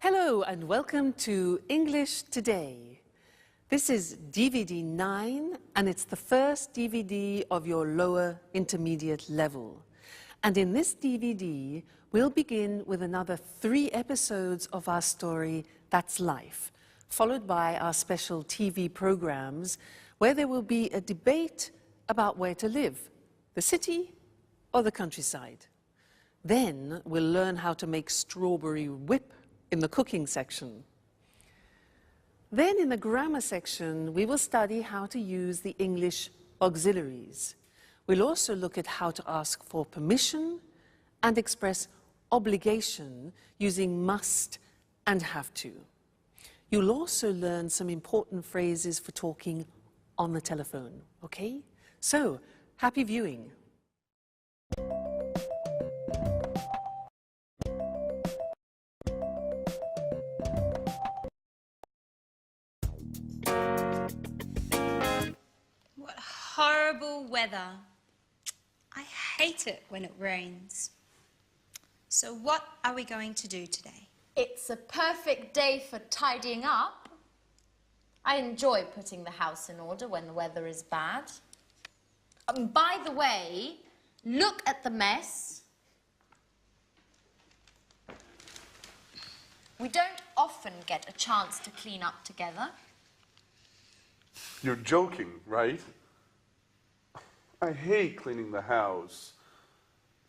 Hello and welcome to English Today. This is DVD 9 and it's the first DVD of your lower intermediate level. And in this DVD, we'll begin with another 3 episodes of our story, That's Life, followed by our special TV programs where there will be a debate about where to live, the city or the countryside. Then we'll learn how to make strawberry whip in the cooking section. Then in the grammar section, we will study how to use the English auxiliaries. We'll also look at how to ask for permission and express obligation using must and have to. You'll also learn some important phrases for talking on the telephone, okay? So, happy viewing. What horrible weather. I hate it when it rains. So what are we going to do today? It's a perfect day for tidying up. I enjoy putting the house in order when the weather is bad. By the way, look at the mess. We don't often get a chance to clean up together. You're joking, right? I hate cleaning the house.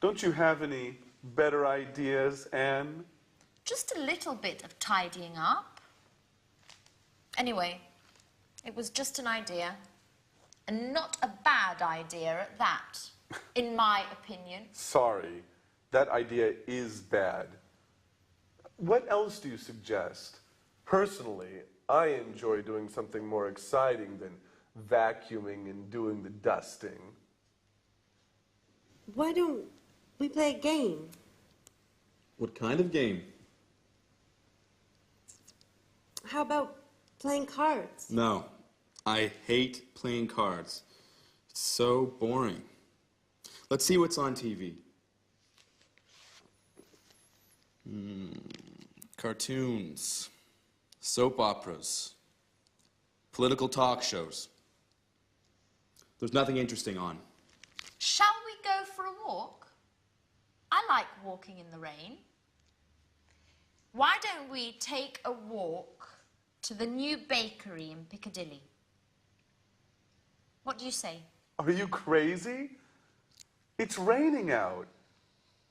Don't you have any better ideas, Anne? Just a little bit of tidying up. Anyway, it was just an idea. And not a bad idea at that, in my opinion. Sorry, that idea is bad. What else do you suggest? Personally, I enjoy doing something more exciting than vacuuming and doing the dusting. Why don't we play a game? What kind of game? How about playing cards? No, I hate playing cards. It's so boring. Let's see what's on TV. Cartoons, soap operas, political talk shows. There's nothing interesting on. Shall we go for a walk? I like walking in the rain. Why don't we take a walk to the new bakery in Piccadilly? What do you say? Are you crazy? It's raining out.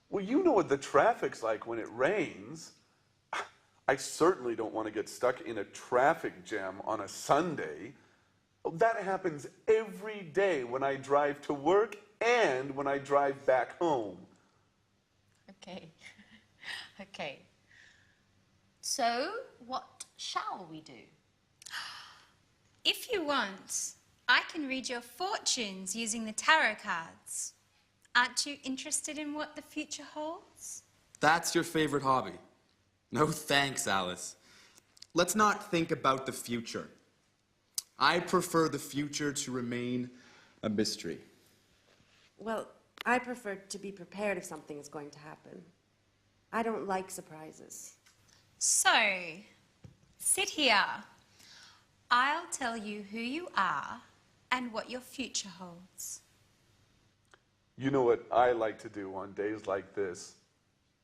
Well, you know what the traffic's like when it rains. I certainly don't want to get stuck in a traffic jam on a Sunday. That happens every day when I drive to work and when I drive back home. Okay. Okay. So, what shall we do? If you want, I can read your fortunes using the tarot cards. Aren't you interested in what the future holds? That's your favorite hobby. No thanks, Alice. Let's not think about the future. I prefer the future to remain a mystery. Well, I prefer to be prepared if something is going to happen. I don't like surprises. So, sit here. I'll tell you who you are and what your future holds. You know what I like to do on days like this?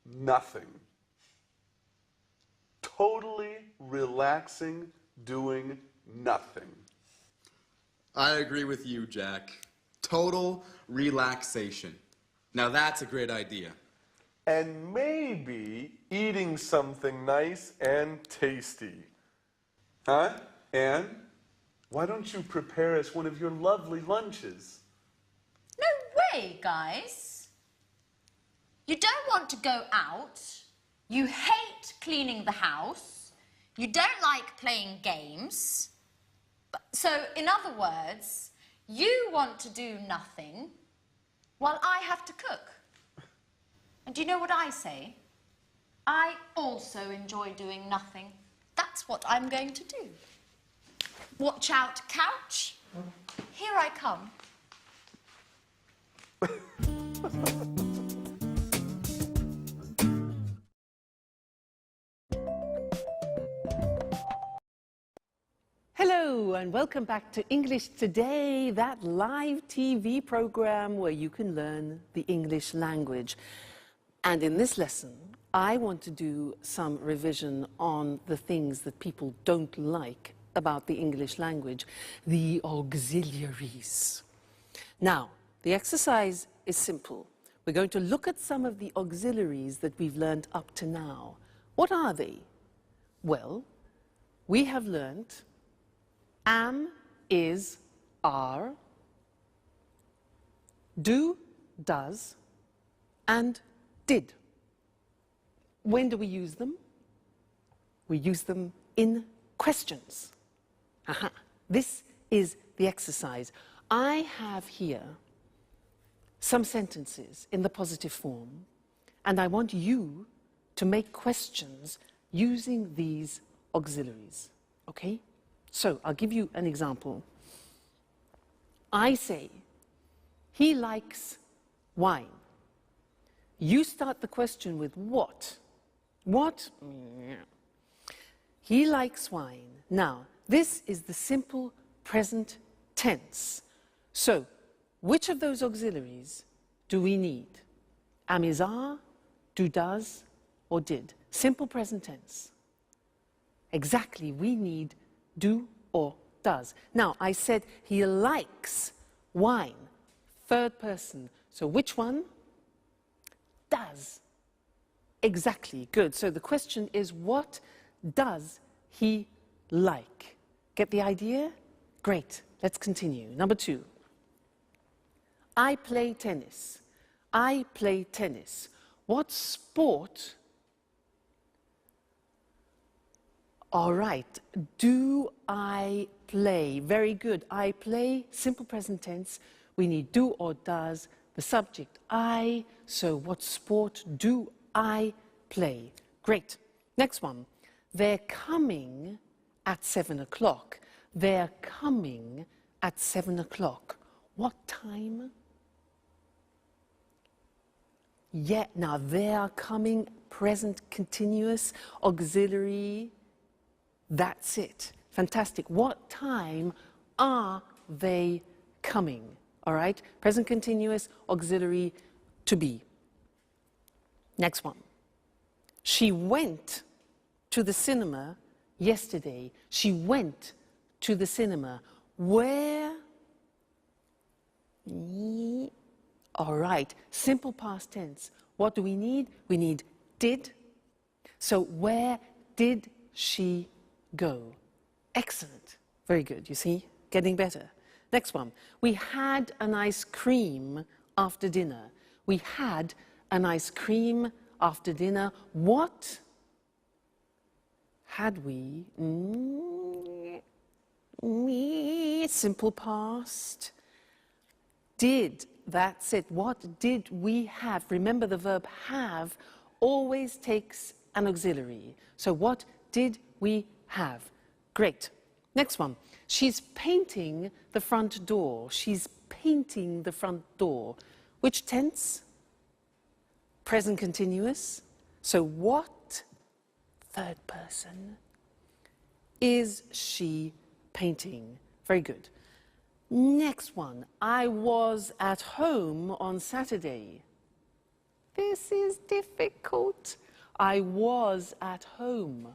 Nothing. Totally relaxing, doing nothing. I agree with you, Jack. Total relaxation. Now that's a great idea. And maybe eating something nice and tasty. Huh? Anne, why don't you prepare us one of your lovely lunches? No way, guys. You don't want to go out. You hate cleaning the house. You don't like playing games. So, in other words, you want to do nothing while I have to cook. And do you know what I say? I also enjoy doing nothing. That's what I'm going to do. Watch out, couch. Here I come. Hello and welcome back to English Today, that live TV program where you can learn the English language. And in this lesson, I want to do some revision on the things that people don't like about the English language, the auxiliaries. Now, the exercise is simple. We're going to look at some of the auxiliaries that we've learned up to now. What are they? Well, we have learned am, is, are, do, does, and did. When do we use them? We use them in questions. Aha. This is the exercise. I have here some sentences in the positive form, and I want you to make questions using these auxiliaries, okay? So, I'll give you an example. I say, he likes wine. You start the question with what? What? He likes wine. Now, this is the simple present tense. So, which of those auxiliaries do we need? Am, is, are, do, does, or did? Simple present tense. Exactly, we need do or does. Now, I said he likes wine. Third person. So which one? Does. Exactly, good. So the question is, what does he like? Get the idea? Great, let's continue. Number 2. I play tennis. I play tennis. What sport? All right, do I play? Very good. I play, simple present tense. We need do or does, the subject I. So what sport do I play? Great. Next one. They're coming at 7 o'clock. They're coming at 7 o'clock. What time? Yeah, now they are coming, present continuous, auxiliary. That's it. Fantastic. What time are they coming? All right? Present continuous, auxiliary, to be. Next one. She went to the cinema yesterday. She went to the cinema. Where? All right. Simple past tense. What do we need? We need did. So where did she go? Excellent. Very good. You see? Getting better. Next one. We had an ice cream after dinner. We had an ice cream after dinner. What had we? Simple past. Did. That's it. What did we have? Remember, the verb have always takes an auxiliary. So what did we have? Great. Next one. She's painting the front door. She's painting the front door. Which tense? Present continuous. So what, third person, is she painting? Very good. Next one. I was at home on Saturday. This is difficult. I was at home.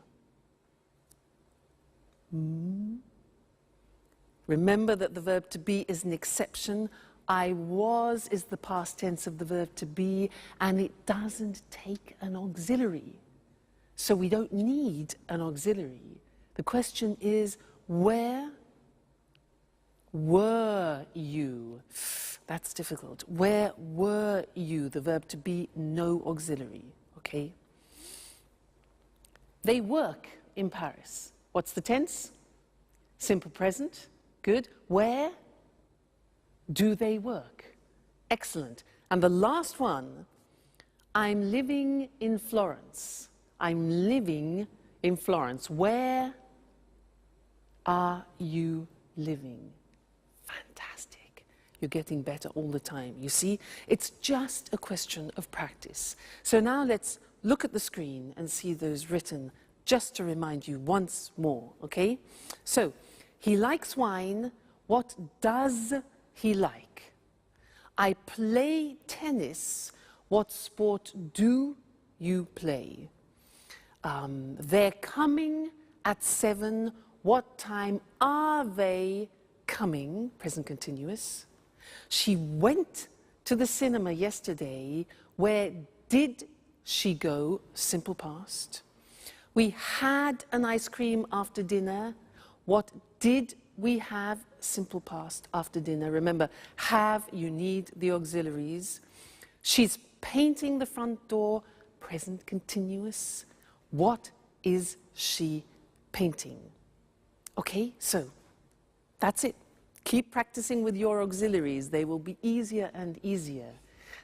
Remember that the verb to be is an exception. I was is the past tense of the verb to be, and it doesn't take an auxiliary. So we don't need an auxiliary. The question is, where were you? That's difficult. Where were you? The verb to be, no auxiliary. Okay? They work in Paris. What's the tense? Simple present. Good. Where do they work? Excellent. And the last one, I'm living in Florence. I'm living in Florence. Where are you living? Fantastic. You're getting better all the time. You see, it's just a question of practice. So now let's look at the screen and see those written just to remind you once more, okay? So He likes wine. What does he like? I play tennis. What sport do you play? They're coming at 7. What time are they coming? Present continuous. She went to the cinema yesterday. Where did she go? Simple past. We had an ice cream after dinner. What did we have? Simple past after dinner. Remember, have, you need the auxiliaries. She's painting the front door. Present continuous. What is she painting? Okay, so that's it. Keep practicing with your auxiliaries. They will be easier and easier.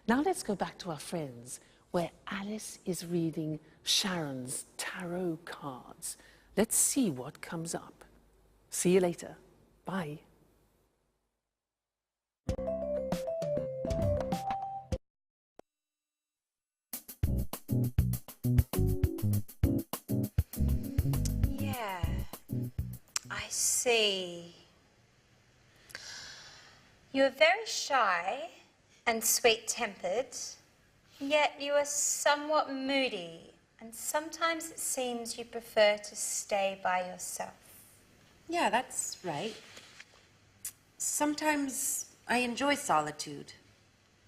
Now let's go back to our friends, where Alice is reading Sharon's tarot cards. Let's see what comes up. See you later. Bye. Yeah, I see. You are very shy and sweet-tempered, yet you are somewhat moody, and sometimes it seems you prefer to stay by yourself. Yeah, that's right. Sometimes I enjoy solitude.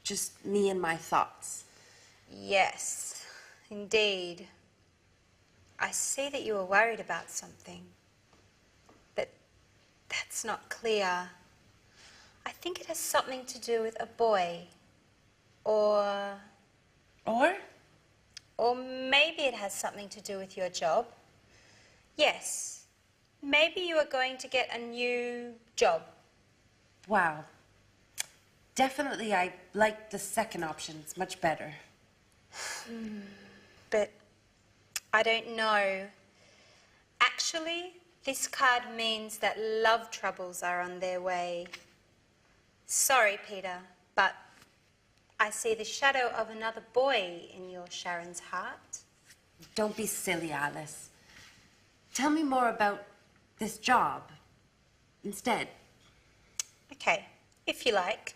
Just me and my thoughts. Yes, indeed. I see that you are worried about something, but that's not clear. I think it has something to do with a boy, or maybe it has something to do with your job. Yes, maybe you are going to get a new job. Wow. Definitely I like the second option. It's much better. But I don't know. Actually, this card means that love troubles are on their way. Sorry, Peter, but I see the shadow of another boy in your Sharon's heart. Don't be silly, Alice. Tell me more about this job instead. Okay, if you like.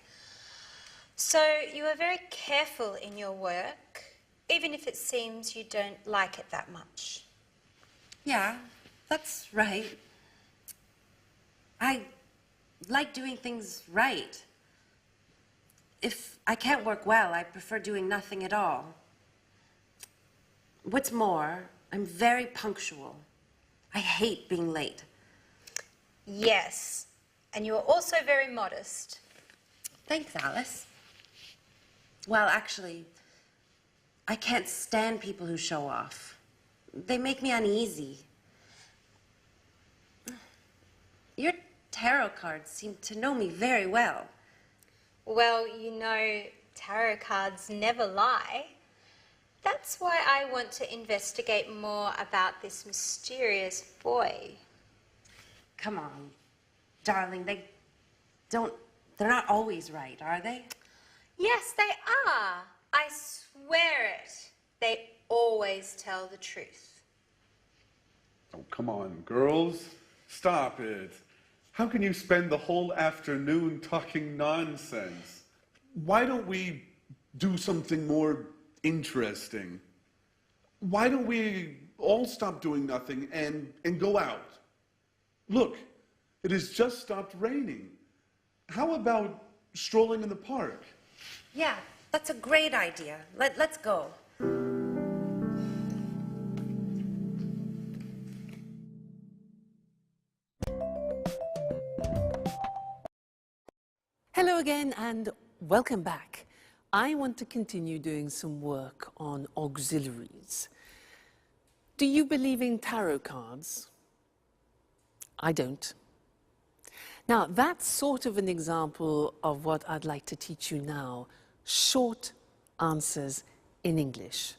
So you are very careful in your work, even if it seems you don't like it that much. Yeah, that's right. I like doing things right. If I can't work well, I prefer doing nothing at all. What's more, I'm very punctual. I hate being late. Yes, and you are also very modest. Thanks, Alice. Well, actually, I can't stand people who show off. They make me uneasy. Your tarot cards seem to know me very well. Well, you know, tarot cards never lie. That's why I want to investigate more about this mysterious boy. Come on, darling, they're not always right, are they? Yes, they are. I swear it. They always tell the truth. Oh, come on, girls. Stop it. How can you spend the whole afternoon talking nonsense? Why don't we do something more interesting? Why don't we all stop doing nothing and go out? Look, it has just stopped raining. How about strolling in the park? Yeah, that's a great idea. Let's go. Hello again and welcome back. I want to continue doing some work on auxiliaries. Do you believe in tarot cards? I don't. Now, that's sort of an example of what I'd like to teach you now, short answers in English.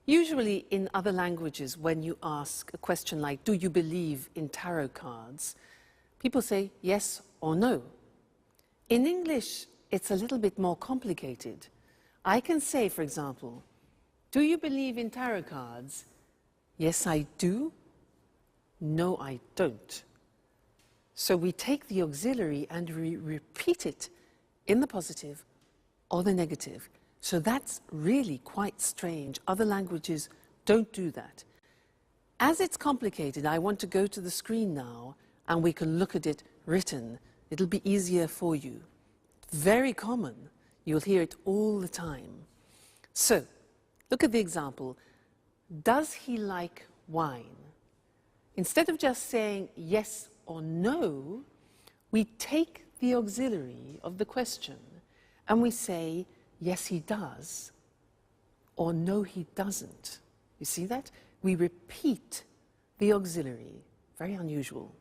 Usually in other languages, when you ask a question like, do you believe in tarot cards? People say yes or no. In English, it's a little bit more complicated. I can say, for example, do you believe in tarot cards? Yes, I do. No, I don't. So we take the auxiliary and we repeat it in the positive or the negative. So that's really quite strange. Other languages don't do that. As it's complicated, I want to go to the screen now and we can look at it written. It'll be easier for you. Very common. You'll hear it all the time. So, look at the example. Does he like wine? Instead of just saying yes or no, we take the auxiliary of the question and we say, yes, he does, or no, he doesn't. You see that? We repeat the auxiliary. Very unusual.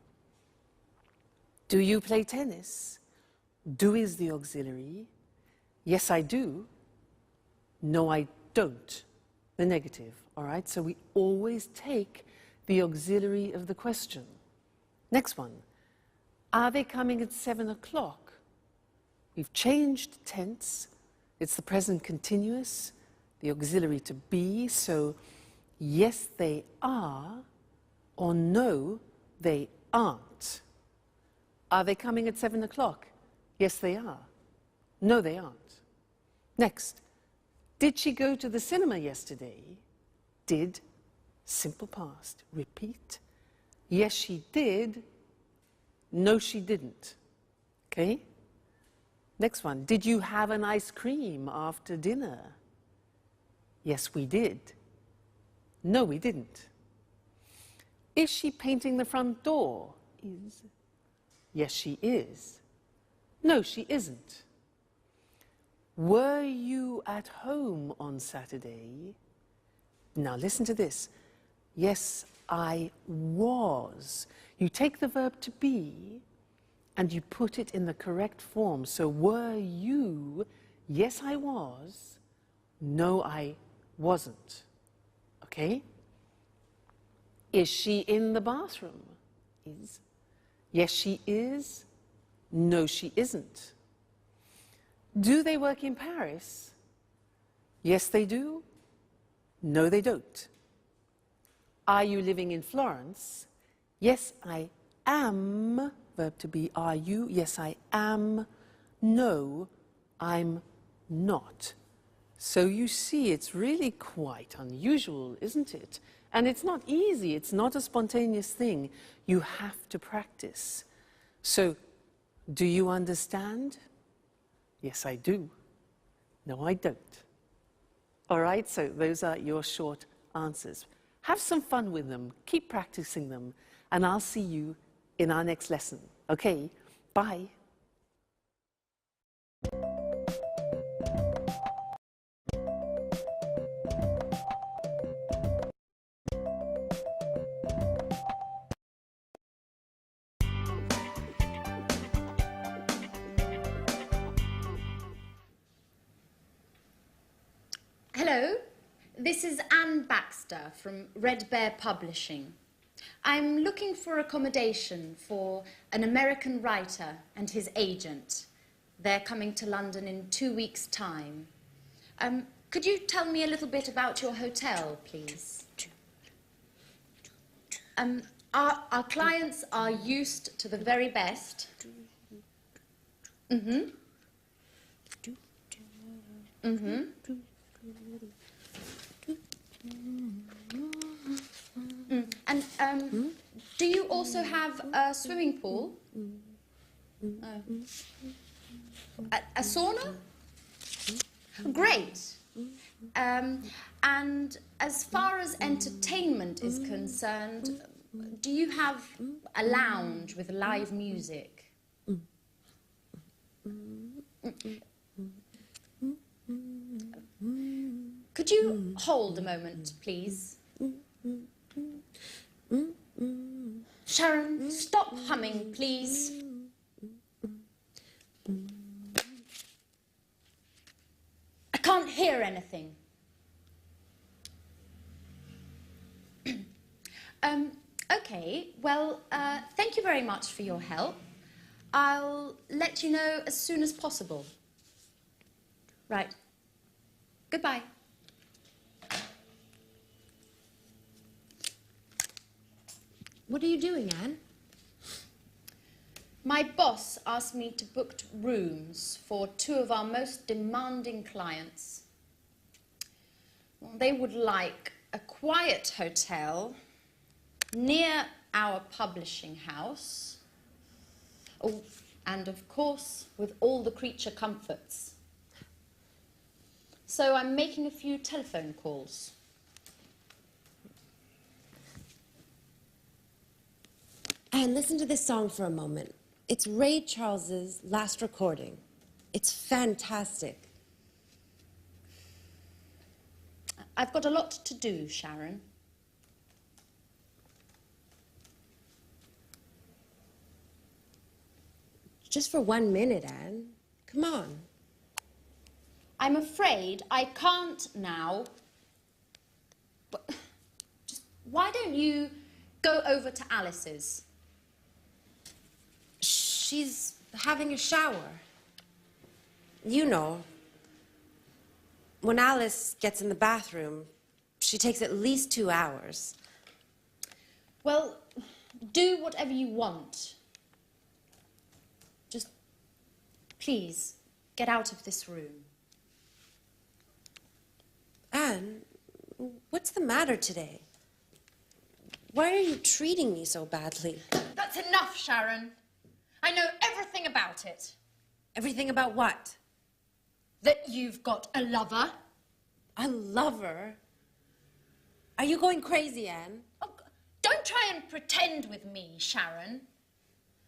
Do you play tennis? Do is the auxiliary. Yes, I do. No, I don't. The negative, all right? So we always take the auxiliary of the question. Next one. Are they coming at 7 o'clock? We've changed tense. It's the present continuous, the auxiliary to be. So yes, they are, or no, they aren't. Are they coming at 7 o'clock? Yes, they are. No, they aren't. Next. Did she go to the cinema yesterday? Did, simple past. Repeat. Yes, she did. No, she didn't. Okay? Next one. Did you have an ice cream after dinner? Yes, we did. No, we didn't. Is she painting the front door? Is. Yes, she is. No, she isn't. Were you at home on Saturday? Now listen to this. Yes, I was. You take the verb to be and you put it in the correct form. So were you? Yes, I was. No, I wasn't. Okay? Is she in the bathroom? Is. Yes, she is. No, she isn't. Do they work in Paris? Yes, they do. No, they don't. Are you living in Florence? Yes, I am. Verb to be, are you? Yes, I am. No, I'm not. So you see, it's really quite unusual, isn't it? And it's not easy. It's not a spontaneous thing. You have to practice. So, do you understand? Yes, I do. No, I don't. All right, so those are your short answers. Have some fun with them. Keep practicing them. And I'll see you in our next lesson. Okay, bye. Hello, this is Anne Baxter from Red Bear Publishing. I'm looking for accommodation for an American writer and his agent. They're coming to London in 2 weeks' time. Could you tell me a little bit about your hotel, please? Our clients are used to the very best. Mm-hmm. Mm-hmm. And do you also have a swimming pool? A sauna? Great. And as far as entertainment is concerned, do you have a lounge with live music? Could you hold a moment, please? Sharon, stop humming, please. I can't hear anything. Okay, well, thank you very much for your help. I'll let you know as soon as possible. Right. Goodbye. What are you doing, Anne? My boss asked me to book rooms for 2 of our most demanding clients. Well, they would like a quiet hotel near our publishing house. Oh, and of course, with all the creature comforts. So I'm making a few telephone calls. And listen to this song for a moment. It's Ray Charles's last recording. It's fantastic. I've got a lot to do, Sharon. Just for 1 minute, Anne. Come on. I'm afraid I can't now. But just why don't you go over to Alice's? She's having a shower. You know, when Alice gets in the bathroom, she takes at least 2 hours. Well, do whatever you want. Just please get out of this room. Anne, what's the matter today? Why are you treating me so badly? That's enough, Sharon. I know everything about it. Everything about what? That you've got a lover. A lover? Are you going crazy, Anne? Oh, don't try and pretend with me, Sharon.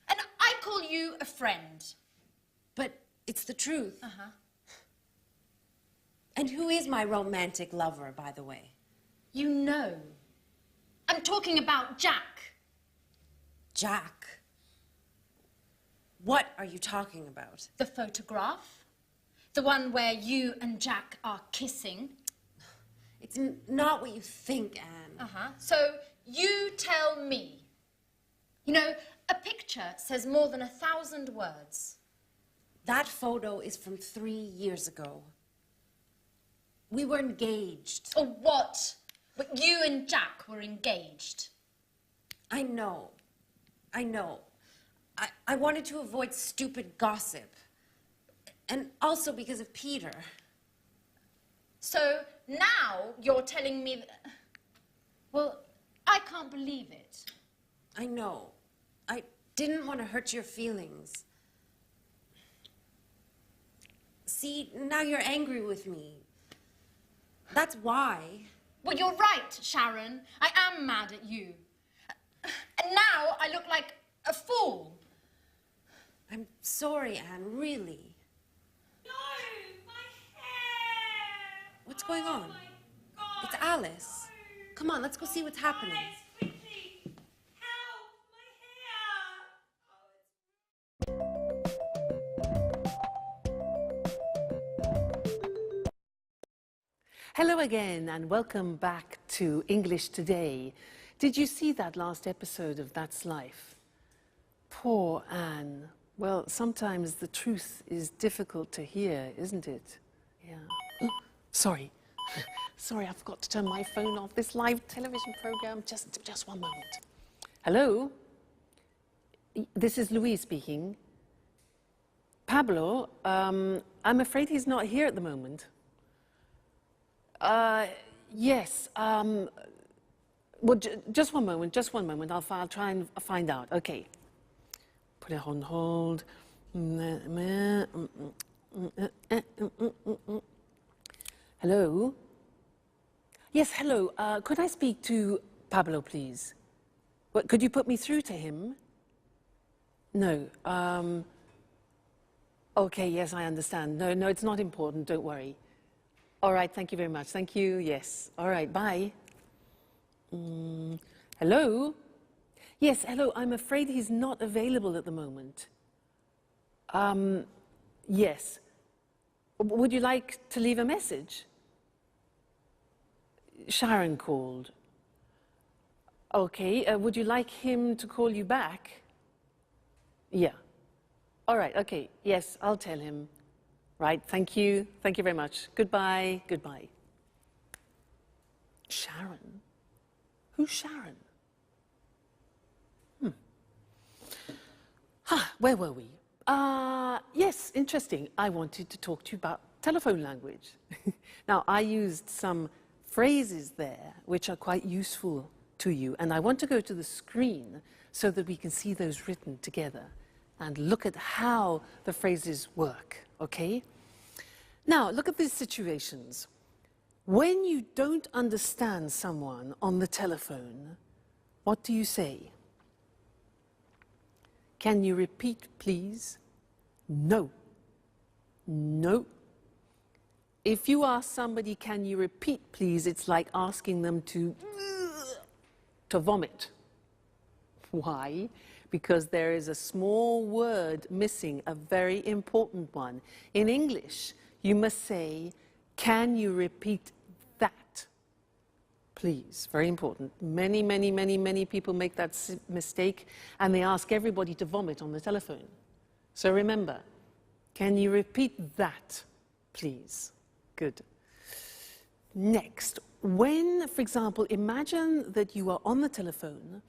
And I call you a friend. But it's the truth. Uh-huh. And who is my romantic lover, by the way? You know. I'm talking about Jack. Jack. What are you talking about? The photograph. The one where you and Jack are kissing. It's not what you think, Anne. Uh-huh. So you tell me. You know, a picture says more than 1,000 words. That photo is from 3 years ago. We were engaged. Or what? But you and Jack were engaged. I know. I know. I wanted to avoid stupid gossip. And also because of Peter. So now you're telling me that... Well, I can't believe it. I know. I didn't want to hurt your feelings. See, now you're angry with me. That's why. Well, you're right, Sharon. I am mad at you. And now I look like a fool. I'm sorry, Anne, really. No, my hair! What's going on? My God, It's Alice. Come on, let's go see what's happening. Alice, quickly! Help! My hair! Hello again and welcome back to English Today. Did you see that last episode of That's Life? Poor Anne. Well, sometimes the truth is difficult to hear, isn't it? Yeah. Oh, sorry. Sorry, I forgot to turn my phone off. This live television program. Just one moment. Hello? This is Louise speaking. Pablo, I'm afraid he's not here at the moment. Yes. Well, just one moment. I'll try and find out. Okay. Put it on hold. Hello? Yes, hello. Could I speak to Pablo, please? What, could you put me through to him? No. Okay, yes, I understand. No, it's not important. Don't worry. All right, thank you very much. Thank you, yes. All right, bye. Hello? Yes, hello. I'm afraid he's not available at the moment. Yes. Would you like to leave a message? Sharon called. Okay, would you like him to call you back? Yeah. All right, okay. Yes, I'll tell him. Right, thank you. Thank you very much. Goodbye. Goodbye. Sharon? Who's Sharon? Huh. Where were we? Yes, interesting. I wanted to talk to you about telephone language. Now, I used some phrases there which are quite useful to you, and I want to go to the screen so that we can see those written together and look at how the phrases work, okay? Now, look at these situations. When you don't understand someone on the telephone, what do you say? Can you repeat, please? No. No. If you ask somebody, can you repeat, please, it's like asking them to vomit. Why? Because there is a small word missing, a very important one. In English, you must say, can you repeat that, please? Very important. Many people make that mistake, and they ask everybody to vomit on the telephone. So remember, can you repeat that, please? Good. Next, when, for example, imagine that you are on the telephone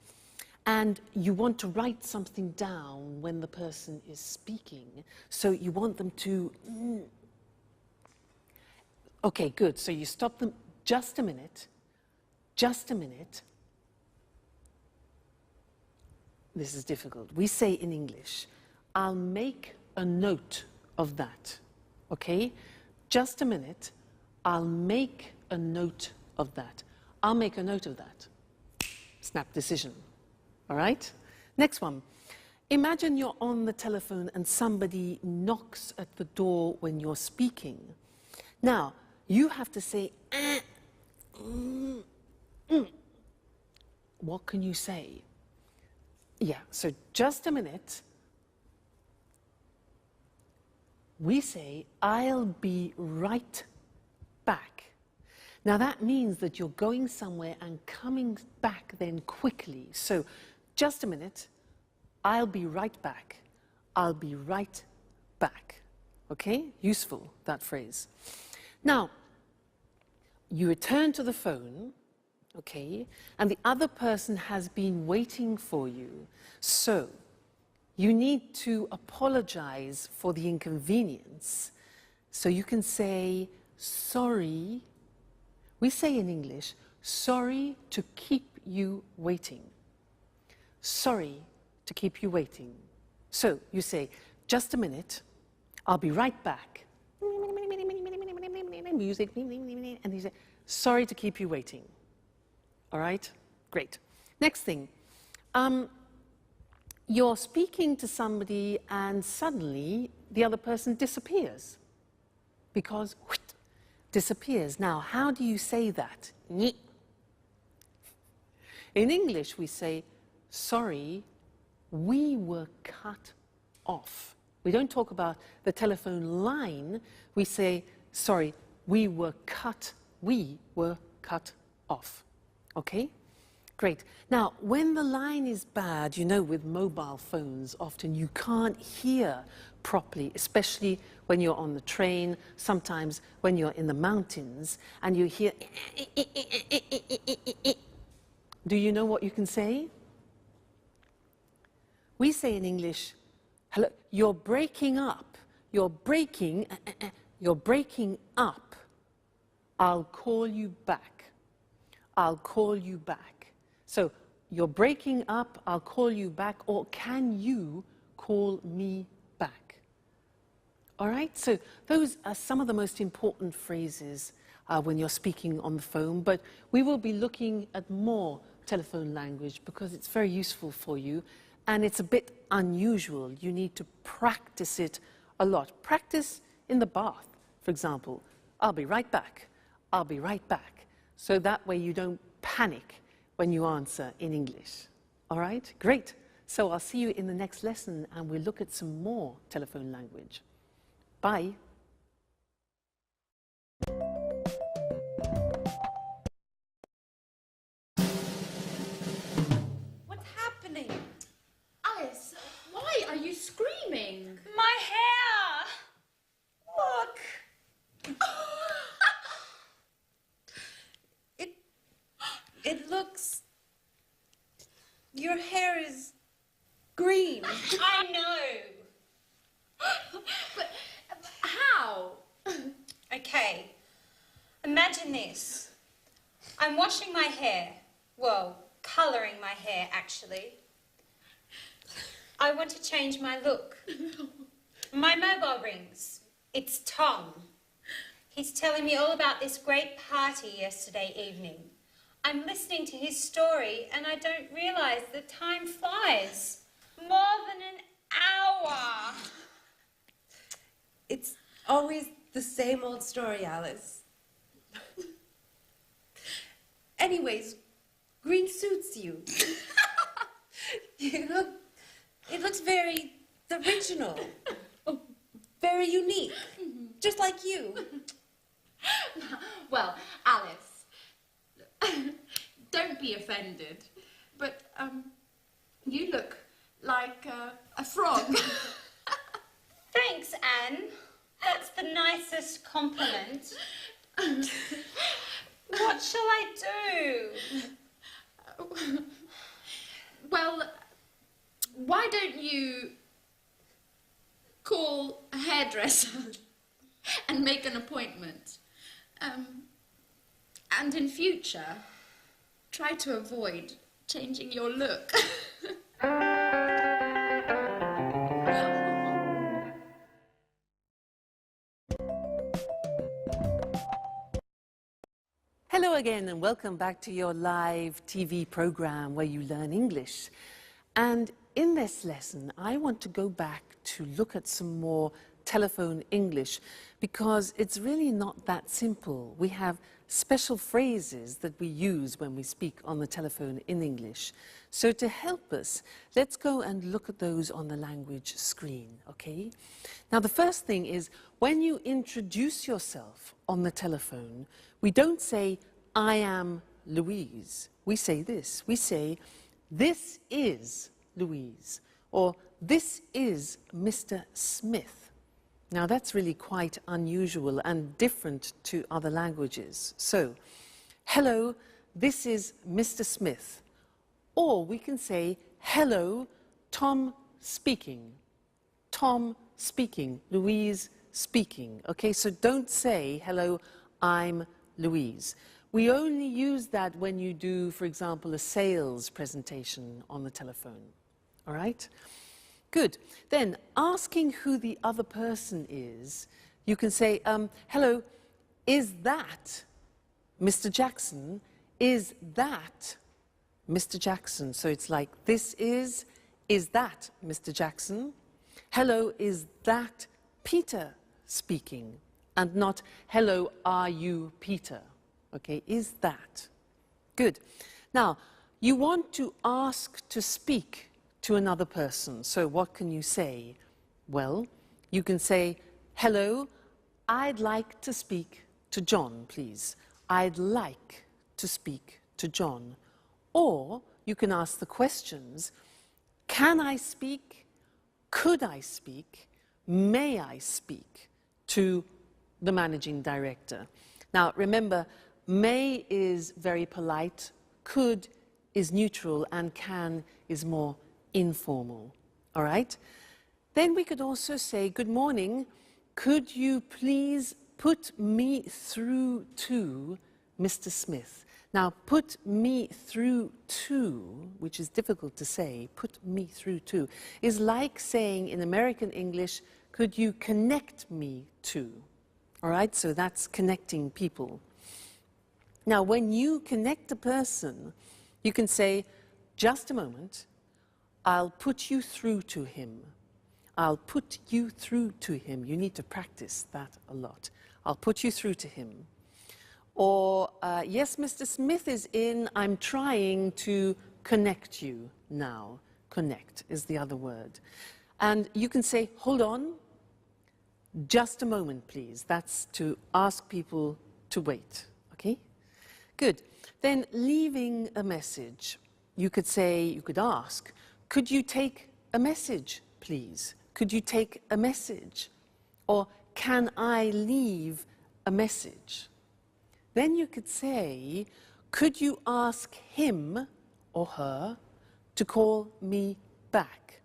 and you want to write something down when the person is speaking. So you want them to... Okay, good. So you stop them. Just a minute. Just a minute. This is difficult. We say in English, I'll make a note of that. Okay? Just a minute. I'll make a note of that. I'll make a note of that. Snap decision. All right? Next one. Imagine you're on the telephone and somebody knocks at the door when you're speaking. Now, you have to say, What can you say? Yeah, so just a minute. We say, I'll be right back. Now that means that you're going somewhere and coming back then quickly. So just a minute, I'll be right back. I'll be right back. Okay? Useful, that phrase. Now, you return to the phone, okay, and the other person has been waiting for you. So you need to apologize for the inconvenience. So you can say, sorry. We say in English, sorry to keep you waiting. Sorry to keep you waiting. So you say, just a minute, I'll be right back. Music, and you say, sorry to keep you waiting. All right? Great. Next thing. You're speaking to somebody and suddenly the other person disappears. Because, disappears. Now, how do you say that? In English, we say, sorry, we were cut off. We don't talk about the telephone line. We say, sorry, we were cut off. Okay? Great. Now, when the line is bad, you know, with mobile phones, often you can't hear properly, especially when you're on the train, sometimes when you're in the mountains, and you hear... Do you know what you can say? We say in English, hello, you're breaking up. You're breaking up. I'll call you back. I'll call you back. So, you're breaking up, I'll call you back, or can you call me back? All right, so those are some of the most important phrases when you're speaking on the phone, but we will be looking at more telephone language because it's very useful for you, and it's a bit unusual. You need to practice it a lot. Practice in the bath, for example. I'll be right back. I'll be right back. So that way you don't panic when you answer in English. All right? Great. So I'll see you in the next lesson and we'll look at some more telephone language. Bye. What's happening? Alice, why are you screaming? My hair! Look! It looks... Your hair is green. I know. But how? Okay, imagine this. I'm washing my hair. Well, colouring my hair, actually. I want to change my look. My mobile rings. It's Tom. He's telling me all about this great party yesterday evening. I'm listening to his story and I don't realise the time flies. More than an hour. It's always the same old story, Alice. Anyways, green suits you. It looks very original, very unique, just like you. Well, Alice, don't be offended, but you look like a frog. Thanks, Anne. That's the nicest compliment. What shall I do? Well, why don't you call a hairdresser and make an appointment? And in future, try to avoid changing your look. Hello again and welcome back to your live TV program where you learn English. And in this lesson, I want to go back to look at some more telephone English because it's really not that simple. We have special phrases that we use when we speak on the telephone in English. So to help us, let's go and look at those on the language screen, okay? Now the first thing is when you introduce yourself on the telephone, we don't say, I am Louise. We say this. We say, this is Louise, or this is Mr. Smith. Now that's really quite unusual and different to other languages. So, hello, this is Mr. Smith. Or we can say, hello, Tom speaking. Tom speaking, Louise speaking. Okay, so don't say, hello, I'm Louise. We only use that when you do, for example, a sales presentation on the telephone. All right? Good. Then, asking who the other person is, you can say, hello, is that Mr. Jackson? Is that Mr. Jackson? So it's like, this is that Mr. Jackson? Hello, is that Peter speaking? And not, hello, are you Peter? Okay, is that? Good. Now, you want to ask to speak to another person. So what can you say? Well, you can say, hello, I'd like to speak to John, please. I'd like to speak to John. Or you can ask the questions, can I speak? Could I speak? May I speak to the managing director? Now, remember, may is very polite, could is neutral, and can is more informal. All right? Then we could also say, good morning, could you please put me through to Mr. Smith? Now, put me through to, which is difficult to say, put me through to, is like saying in American English, could you connect me to? All right, so that's connecting people. Now, when you connect a person, you can say, just a moment, I'll put you through to him. I'll put you through to him. You need to practice that a lot. I'll put you through to him. Or, yes, Mr. Smith is in, I'm trying to connect you now. Connect is the other word. And you can say, hold on, just a moment, please. That's to ask people to wait, okay? Good. Then leaving a message, you could say, you could ask, could you take a message, please? Could you take a message? Or can I leave a message? Then you could say, could you ask him or her to call me back?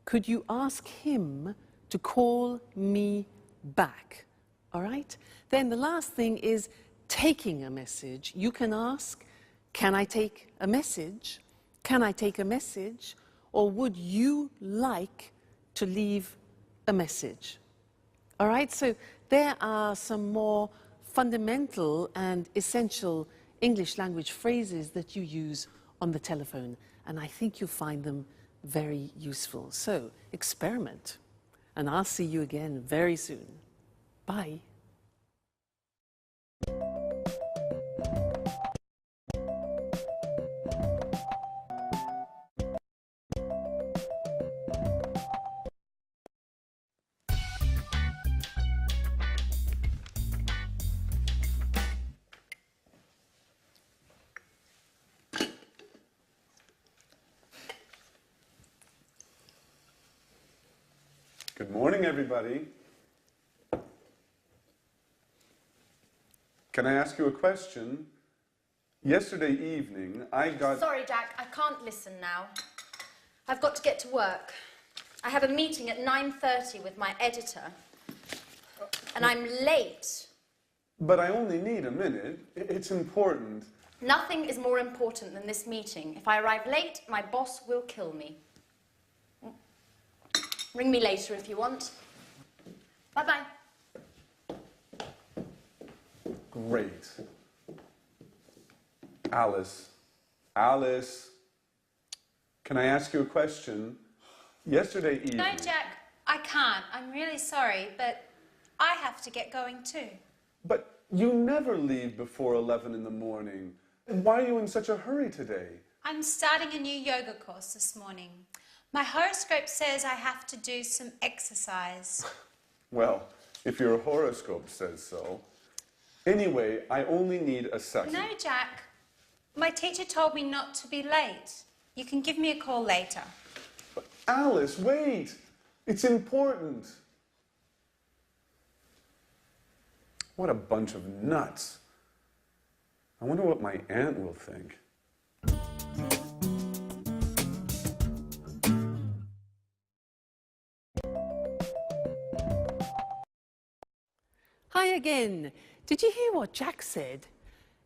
could you ask him to call me back? All right? Then the last thing is taking a message. You can ask, can I take a message? Can I take a message? Or would you like to leave a message? All right, so there are some more fundamental and essential English language phrases that you use on the telephone, and I think you'll find them very useful. So experiment, and I'll see you again very soon. Bye. Good morning, everybody. Can I ask you a question? Yesterday evening, I got... Sorry, Jack, I can't listen now. I've got to get to work. I have a meeting at 9:30 with my editor, and I'm late. But I only need a minute. It's important. Nothing is more important than this meeting. If I arrive late, my boss will kill me. Ring me later if you want. Bye-bye. Great. Alice. Alice. Can I ask you a question? Yesterday evening... No, Jack, I can't. I'm really sorry, but I have to get going too. But you never leave before 11 in the morning. And why are you in such a hurry today? I'm starting a new yoga course this morning. My horoscope says I have to do some exercise. Well, if your horoscope says so. Anyway, I only need a second. No, Jack. My teacher told me not to be late. You can give me a call later. But Alice, wait! It's important. What a bunch of nuts. I wonder what my aunt will think. Hi again. Did you hear what Jack said?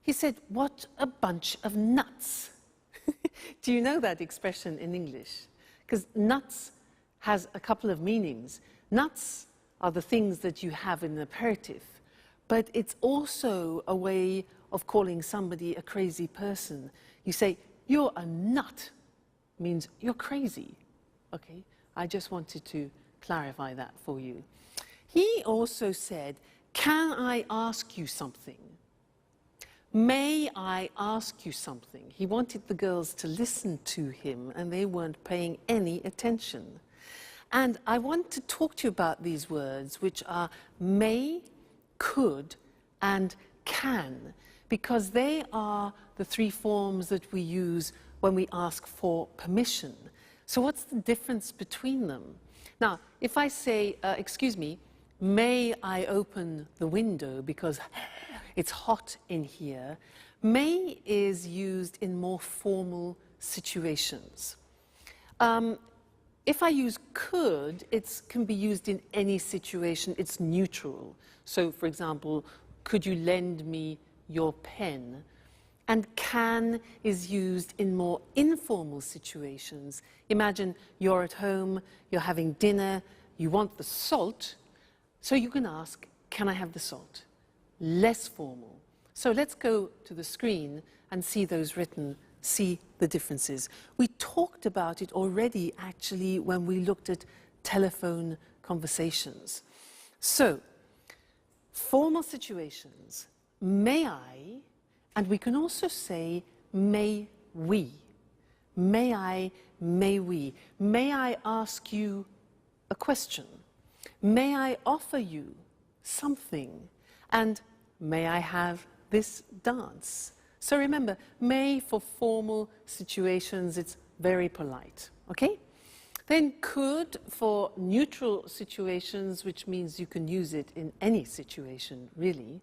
He said, what a bunch of nuts. Do you know that expression in English? Because nuts has a couple of meanings. Nuts are the things that you have in an aperitif, but it's also a way of calling somebody a crazy person. You say, you're a nut, means you're crazy. Okay, I just wanted to clarify that for you. He also said, can I ask you something? May I ask you something? He wanted the girls to listen to him, and they weren't paying any attention. And I want to talk to you about these words, which are may, could, and can, because they are the three forms that we use when we ask for permission. So what's the difference between them? Now, if I say, excuse me, may I open the window because it's hot in here, may is used in more formal situations. If I use could, it can be used in any situation. It's neutral. So, for example, could you lend me your pen? And can is used in more informal situations. Imagine you're at home, you're having dinner, you want the salt, so you can ask, can I have the salt? Less formal. So let's go to the screen and see those written, see the differences. We talked about it already, actually, when we looked at telephone conversations. So, formal situations, may I, and we can also say, may we. May I, may we. May I ask you a question? May I offer you something? And may I have this dance? So remember, may for formal situations, it's very polite, okay? Then could for neutral situations, which means you can use it in any situation, really.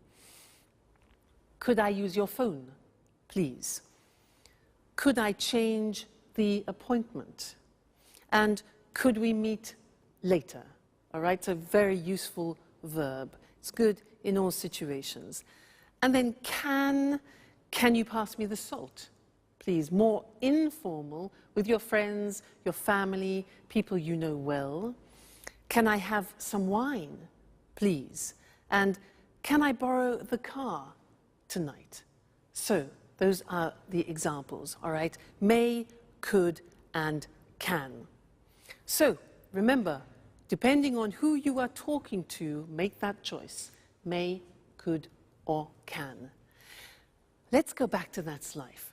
Could I use your phone, please? Could I change the appointment? And could we meet later? All right, it's a very useful verb. It's good in all situations. And then can you pass me the salt? Please, more informal with your friends, your family, people you know well. Can I have some wine, please? And can I borrow the car tonight? So those are the examples, all right? May, could, and can. So remember, depending on who you are talking to, make that choice. May, could, or can. Let's go back to That's Life.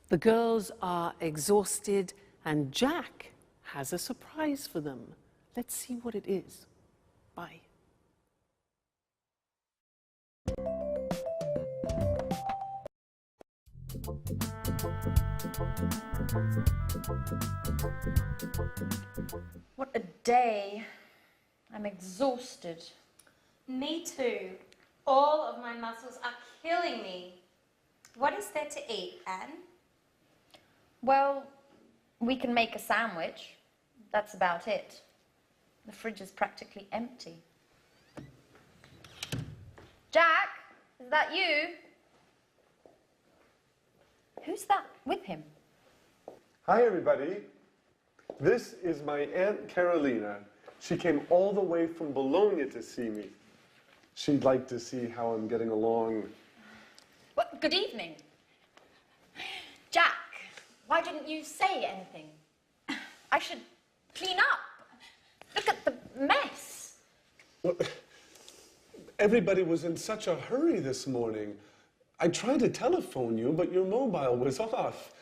The girls are exhausted and Jack has a surprise for them. Let's see what it is. Bye. What a day. I'm exhausted. Me too. All of my muscles are killing me. What is there to eat, Anne? Well, we can make a sandwich. That's about it. The fridge is practically empty. Jack, is that you? Who's that with him? Hi, everybody. This is my Aunt Carolina. She came all the way from Bologna to see me. She'd like to see how I'm getting along. Well, good evening. Jack, why didn't you say anything? I should clean up. Look at the mess. Well, everybody was in such a hurry this morning. I tried to telephone you, but your mobile was off.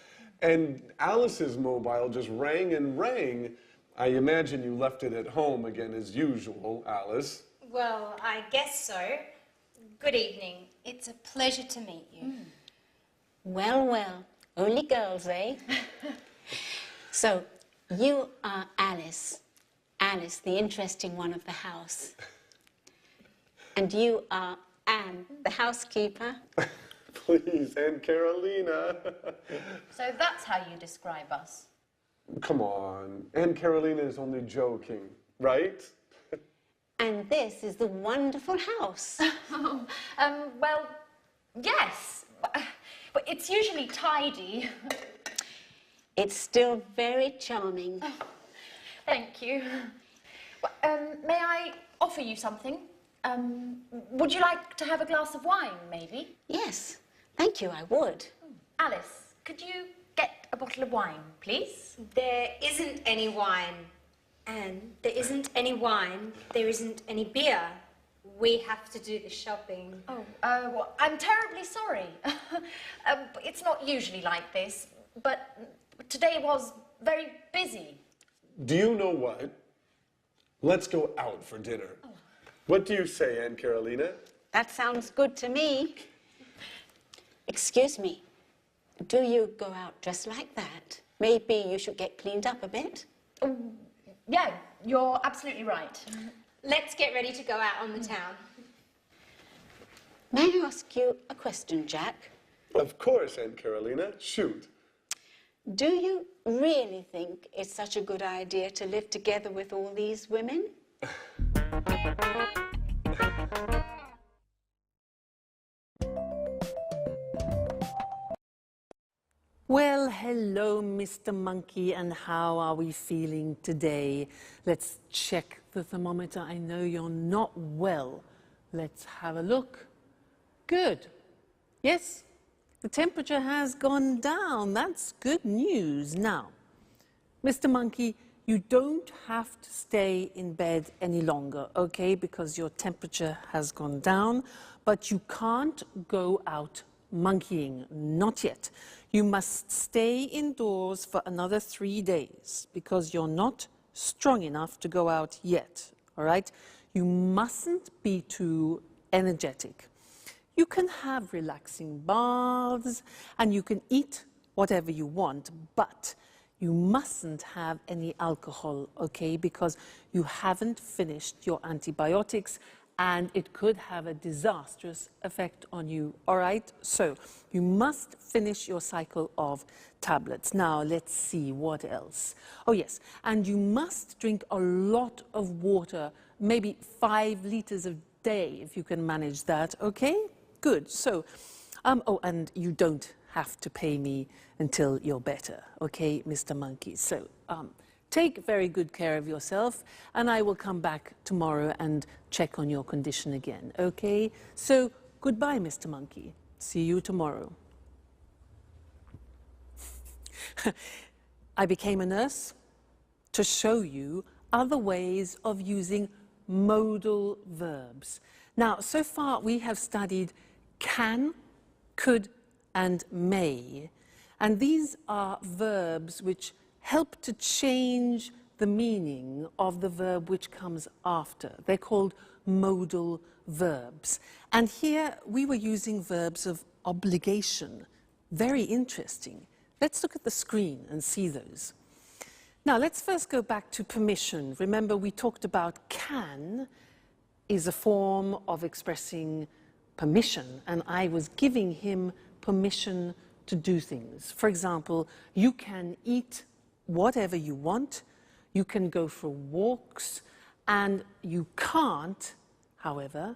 And Alice's mobile just rang and rang. I imagine you left it at home again as usual, Alice. Well, I guess so. Good evening. It's a pleasure to meet you. Well, well, only girls, eh? So, you are Alice. Alice, the interesting one of the house. And you are Anne, the housekeeper. Please, Aunt Carolina. So that's how you describe us. Come on, Aunt Carolina is only joking, right? And this is the wonderful house. Well, yes. But it's usually tidy. It's still very charming. Thank you. Well, may I offer you something? Would you like to have a glass of wine, maybe? Yes, thank you, I would. Alice, could you get a bottle of wine, please? There isn't any wine. Anne, there isn't any wine. There isn't any beer. We have to do the shopping. Oh, well, I'm terribly sorry. It's not usually like this, but today was very busy. Do you know what? Let's go out for dinner. Oh. What do you say, Aunt Carolina? That sounds good to me. Excuse me, do you go out dressed like that? Maybe you should get cleaned up a bit? Yeah, you're absolutely right. Let's get ready to go out on the town. May I ask you a question, Jack? Of course, Aunt Carolina. Shoot. Do you really think it's such a good idea to live together with all these women? Well, hello, Mr. Monkey, and how are we feeling today? Let's check the thermometer. I know you're not well. Let's have a look. Good. Yes, the temperature has gone down. That's good news. Now, Mr. Monkey, you don't have to stay in bed any longer, okay, because your temperature has gone down, but you can't go out monkeying, not yet. You must stay indoors for another 3 days because you're not strong enough to go out yet, all right? You mustn't be too energetic. You can have relaxing baths and you can eat whatever you want, but you mustn't have any alcohol, okay? Because you haven't finished your antibiotics and it could have a disastrous effect on you, all right? So you must finish your cycle of tablets. Now, let's see what else. Oh, yes, and you must drink a lot of water, maybe 5 liters a day, if you can manage that, okay? Good, so, oh, and you don't have to pay me until you're better, okay, Mr. Monkey? So, take very good care of yourself, and I will come back tomorrow and check on your condition again, okay? So, goodbye, Mr. Monkey. See you tomorrow. I became a nurse to show you other ways of using modal verbs. Now, so far we have studied can, could, and may. And these are verbs which help to change the meaning of the verb which comes after. They're called modal verbs. And here we were using verbs of obligation. Very interesting. Let's look at the screen and see those. Now, let's first go back to permission. Remember, we talked about can is a form of expressing permission, and I was giving him permission to do things. For example, you can eat whatever you want, you can go for walks, and you can't, however,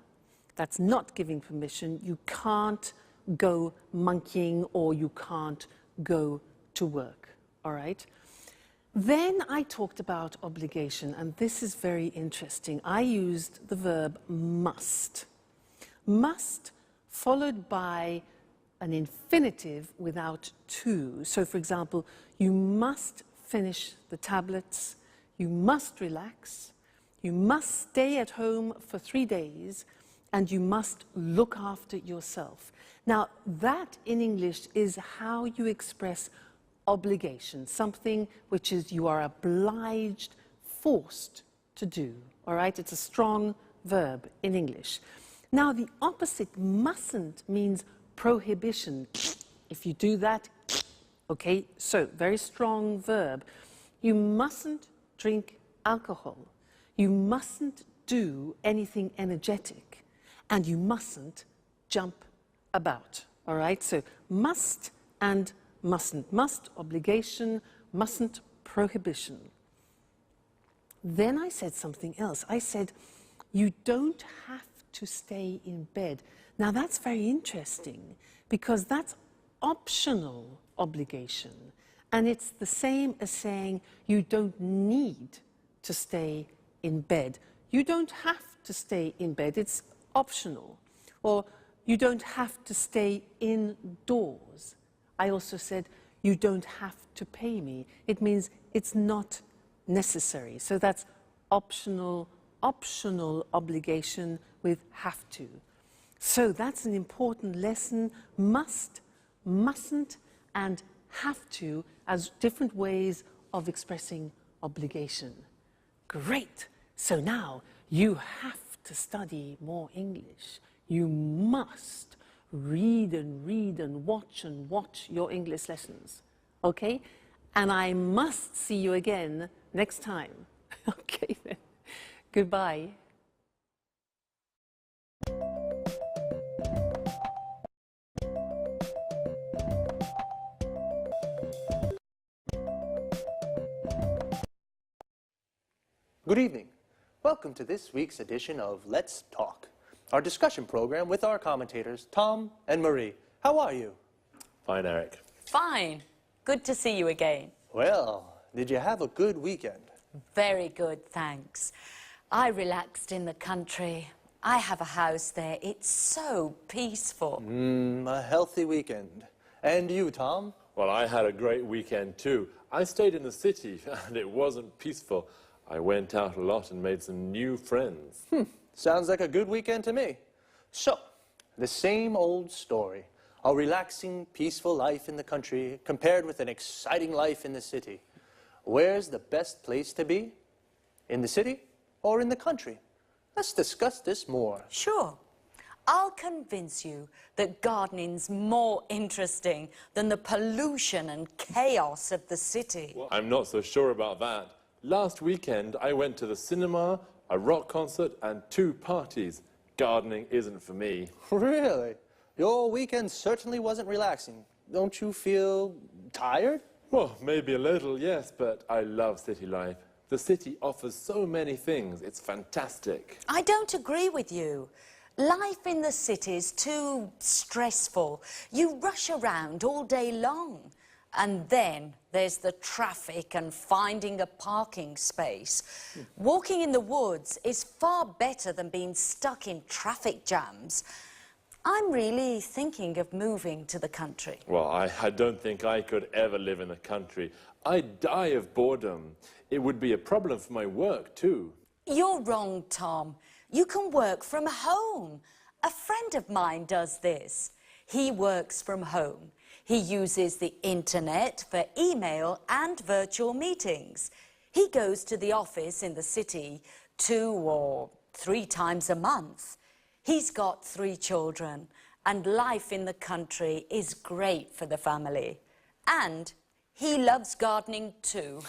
that's not giving permission, you can't go monkeying or you can't go to work, all right? Then I talked about obligation, and this is very interesting. I used the verb must. Must followed by an infinitive without to. So, for example, you must finish the tablets, you must relax, you must stay at home for 3 days, and you must look after yourself. Now, that in English is how you express obligation, something which is you are obliged, forced to do, all right? It's a strong verb in English. Now, the opposite mustn't means prohibition. If you do that, okay, so very strong verb. You mustn't drink alcohol. You mustn't do anything energetic. And you mustn't jump about, all right? So must and mustn't. Must, obligation, mustn't, prohibition. Then I said something else. I said, you don't have to stay in bed. Now that's very interesting because that's optional obligation. And it's the same as saying you don't need to stay in bed. You don't have to stay in bed. It's optional. Or you don't have to stay indoors. I also said, you don't have to pay me. It means it's not necessary. So that's optional obligation with have to. So that's an important lesson. Must, mustn't, and have to as different ways of expressing obligation. Great. So now you have to study more English. You must read and watch your English lessons, okay? And I must see you again next time. Okay then, goodbye. Good evening. Welcome to this week's edition of Let's Talk, our discussion program with our commentators, Tom and Marie. How are you? Fine, Eric. Fine. Good to see you again. Well, did you have a good weekend? Very good, thanks. I relaxed in the country. I have a house there. It's so peaceful. A healthy weekend. And you, Tom? Well, I had a great weekend too. I stayed in the city and it wasn't peaceful. I went out a lot and made some new friends. Sounds like a good weekend to me. So, the same old story. A relaxing, peaceful life in the country compared with an exciting life in the city. Where's the best place to be? In the city or in the country? Let's discuss this more. Sure. I'll convince you that gardening's more interesting than the pollution and chaos of the city. Well, I'm not so sure about that. Last weekend, I went to the cinema, a rock concert and 2 parties. Gardening isn't for me. Really? Your weekend certainly wasn't relaxing. Don't you feel tired? Well, maybe a little, yes, but I love city life. The city offers so many things. It's fantastic. I don't agree with you. Life in the city is too stressful. You rush around all day long. And then there's the traffic and finding a parking space. Walking in the woods is far better than being stuck in traffic jams. I'm really thinking of moving to the country. Well, I don't think I could ever live in the country. I'd die of boredom. It would be a problem for my work, too. You're wrong, Tom. You can work from home. A friend of mine does this. He works from home. He uses the internet for email and virtual meetings. He goes to the office in the city 2 or 3 times a month. He's got 3 children, and life in the country is great for the family. And he loves gardening too.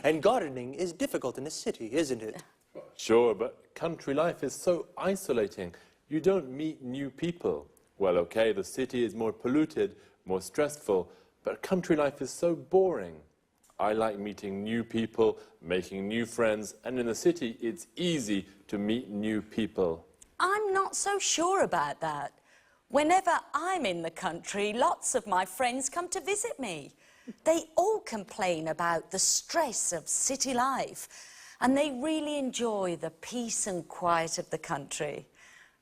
And gardening is difficult in the city, isn't it? Sure, but country life is so isolating. You don't meet new people. Well, okay, the city is more polluted, more stressful, but country life is so boring. I like meeting new people, making new friends, and in the city, it's easy to meet new people. I'm not so sure about that. Whenever I'm in the country, lots of my friends come to visit me. They all complain about the stress of city life, and they really enjoy the peace and quiet of the country.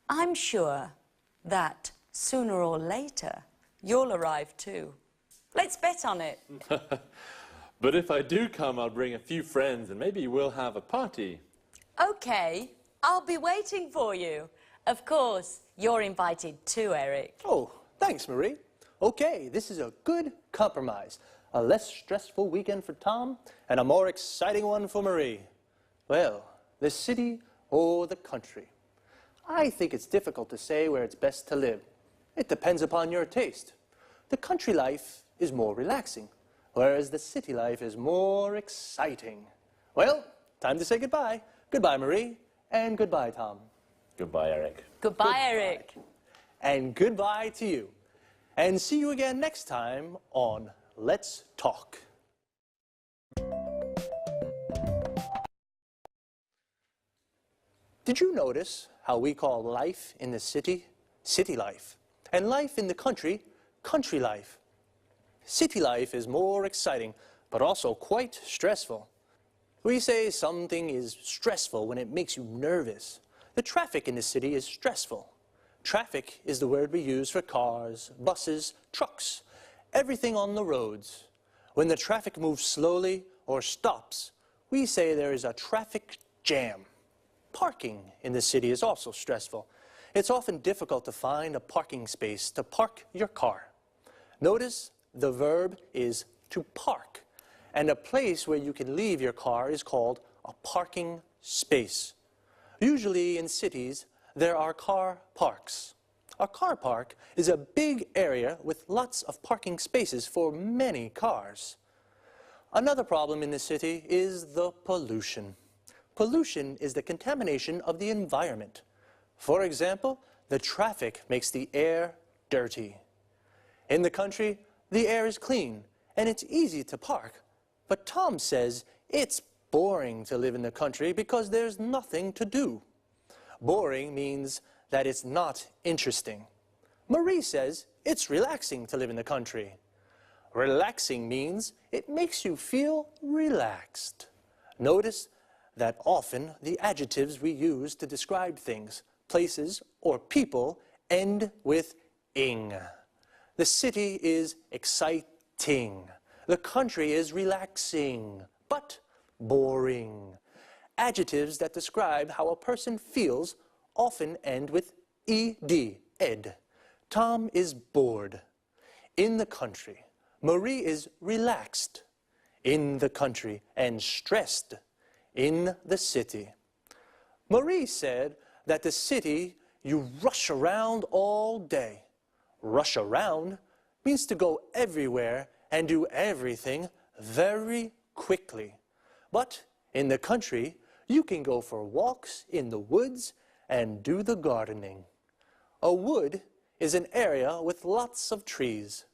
I'm sure that sooner or later, you'll arrive too. Let's bet on it. But if I do come, I'll bring a few friends and maybe we'll have a party. Okay, I'll be waiting for you. Of course, you're invited too, Eric. Oh, thanks, Marie. Okay, this is a good compromise. A less stressful weekend for Tom and a more exciting one for Marie. Well, the city or the country? I think it's difficult to say where it's best to live. It depends upon your taste. The country life is more relaxing, whereas the city life is more exciting. Well, time to say goodbye. Goodbye, Marie, and goodbye, Tom. Goodbye, Eric. Goodbye, Eric. And goodbye to you. And see you again next time on Let's Talk. Did you notice how we call life in the city, city life, and life in the country, country life? City life is more exciting, but also quite stressful. We say something is stressful when it makes you nervous. The traffic in the city is stressful. Traffic is the word we use for cars, buses, trucks, everything on the roads. When the traffic moves slowly or stops, we say there is a traffic jam. Parking in the city is also stressful. It's often difficult to find a parking space to park your car. Notice the verb is to park, and a place where you can leave your car is called a parking space. Usually in cities, there are car parks. A car park is a big area with lots of parking spaces for many cars. Another problem in the city is the pollution. Pollution is the contamination of the environment. For example, the traffic makes the air dirty. In the country, the air is clean and it's easy to park. But Tom says it's boring to live in the country because there's nothing to do. Boring means that it's not interesting. Marie says it's relaxing to live in the country. Relaxing means it makes you feel relaxed. Notice that often the adjectives we use to describe things, places, or people end with ing. The city is exciting. The country is relaxing, but boring. Adjectives that describe how a person feels often end with ed, ed. Tom is bored. In the country. Marie is relaxed. In the country. And stressed. In the city. Marie said that the city, you rush around all day. Rush around means to go everywhere and do everything very quickly. But in the country, You can go for walks in the woods and do the gardening. A wood is an area with lots of trees.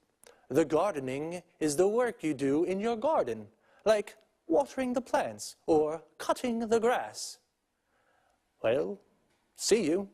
The gardening is the work you do in your garden, like watering the plants or cutting the grass. Well, see you.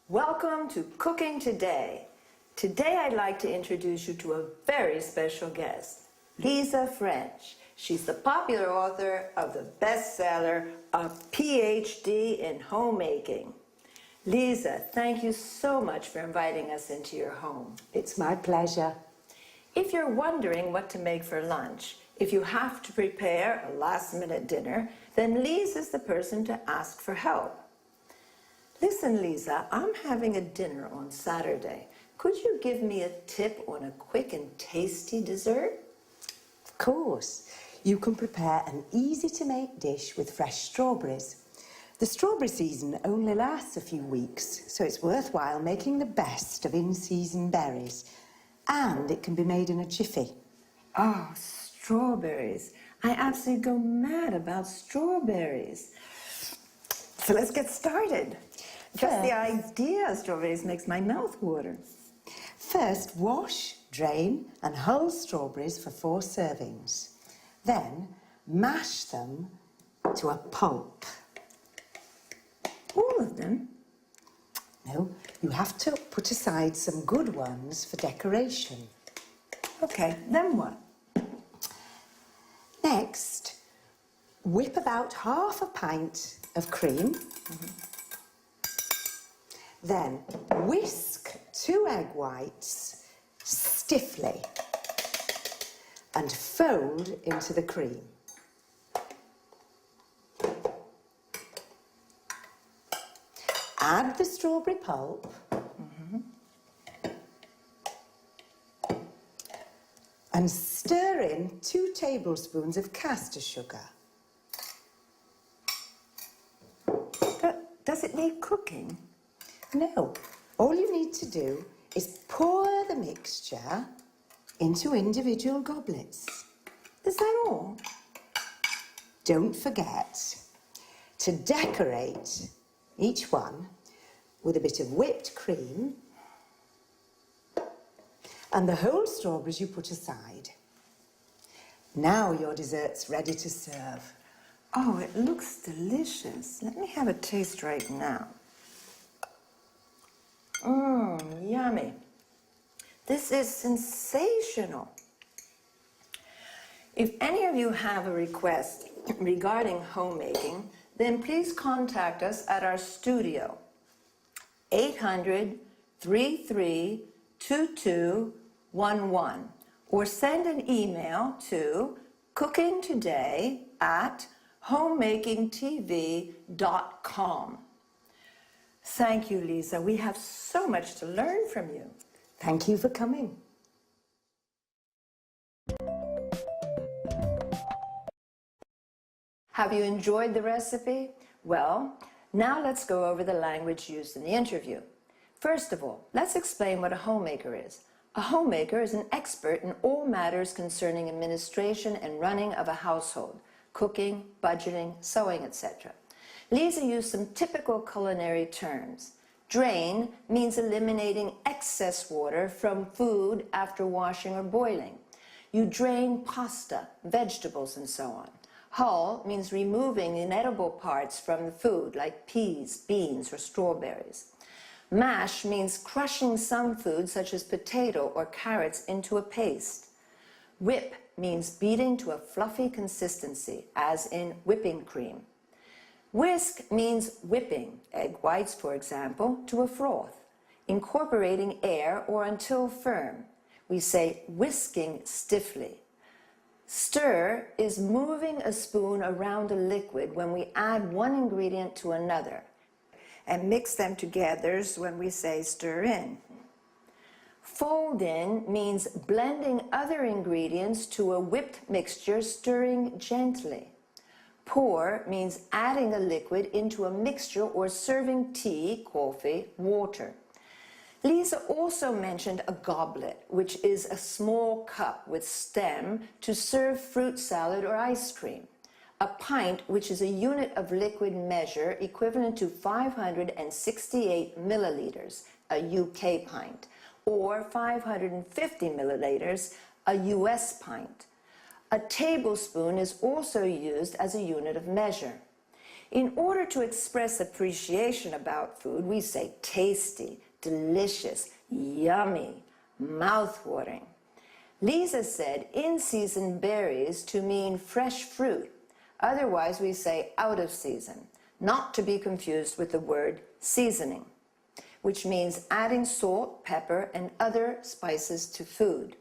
Welcome to Cooking Today. Today I'd like to introduce you to a very special guest, Lisa French. She's the popular author of the bestseller, A PhD in Homemaking. Lisa, thank you so much for inviting us into your home. It's my pleasure. If you're wondering what to make for lunch, if you have to prepare a last-minute dinner, then Lisa's the person to ask for help. Listen, Lisa, I'm having a dinner on Saturday. Could you give me a tip on a quick and tasty dessert? Of course. You can prepare an easy-to-make dish with fresh strawberries. The strawberry season only lasts a few weeks, so it's worthwhile making the best of in-season berries. And it can be made in a jiffy. Oh, strawberries. I absolutely go mad about strawberries. So let's get started. Just the idea of strawberries makes my mouth water. First, wash, drain, and hull strawberries for 4 servings. Then, mash them to a pulp. All of them? No, you have to put aside some good ones for decoration. Okay, then what? Next, whip about half a pint of cream. Then whisk 2 egg whites stiffly and fold into the cream. Add the strawberry pulp and stir in 2 tablespoons of caster sugar. Does it need cooking? No, all you need to do is pour the mixture into individual goblets. Is that all? Don't forget to decorate each one with a bit of whipped cream and the whole strawberries you put aside. Now your dessert's ready to serve. Oh, it looks delicious. Let me have a taste right now. Yummy. This is sensational. If any of you have a request regarding homemaking, then please contact us at our studio, 800-332211, or send an email to cookingtoday@homemakingtv.com. Thank you, Lisa. We have so much to learn from you. Thank you for coming. Have you enjoyed the recipe? Well, now let's go over the language used in the interview. First of all, let's explain what a homemaker is. A homemaker is an expert in all matters concerning administration and running of a household, cooking, budgeting, sewing, etc. Lisa used some typical culinary terms. Drain means eliminating excess water from food after washing or boiling. You drain pasta, vegetables, and so on. Hull means removing inedible parts from the food, like peas, beans, or strawberries. Mash means crushing some food, such as potato or carrots, into a paste. Whip means beating to a fluffy consistency, as in whipping cream. Whisk means whipping, egg whites, for example, to a froth, incorporating air or until firm. We say whisking stiffly. Stir is moving a spoon around a liquid when we add one ingredient to another, and mix them together when we say stir in. Fold in means blending other ingredients to a whipped mixture, stirring gently. Pour means adding a liquid into a mixture or serving tea, coffee, water. Lisa also mentioned a goblet, which is a small cup with stem to serve fruit salad or ice cream. A pint, which is a unit of liquid measure equivalent to 568 milliliters, a UK pint, or 550 milliliters, a US pint. A tablespoon is also used as a unit of measure. In order to express appreciation about food, we say tasty, delicious, yummy, mouth-watering. Lisa said in-season berries to mean fresh fruit. Otherwise, we say out of season, not to be confused with the word seasoning, which means adding salt, pepper, and other spices to food.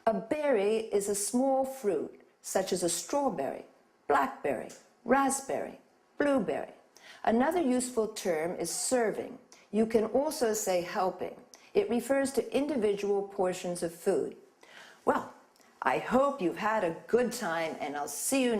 A berry is a small fruit, such as a strawberry, blackberry, raspberry, blueberry. Another useful term is serving. You can also say helping. It refers to individual portions of food. Well, I hope you've had a good time, and I'll see you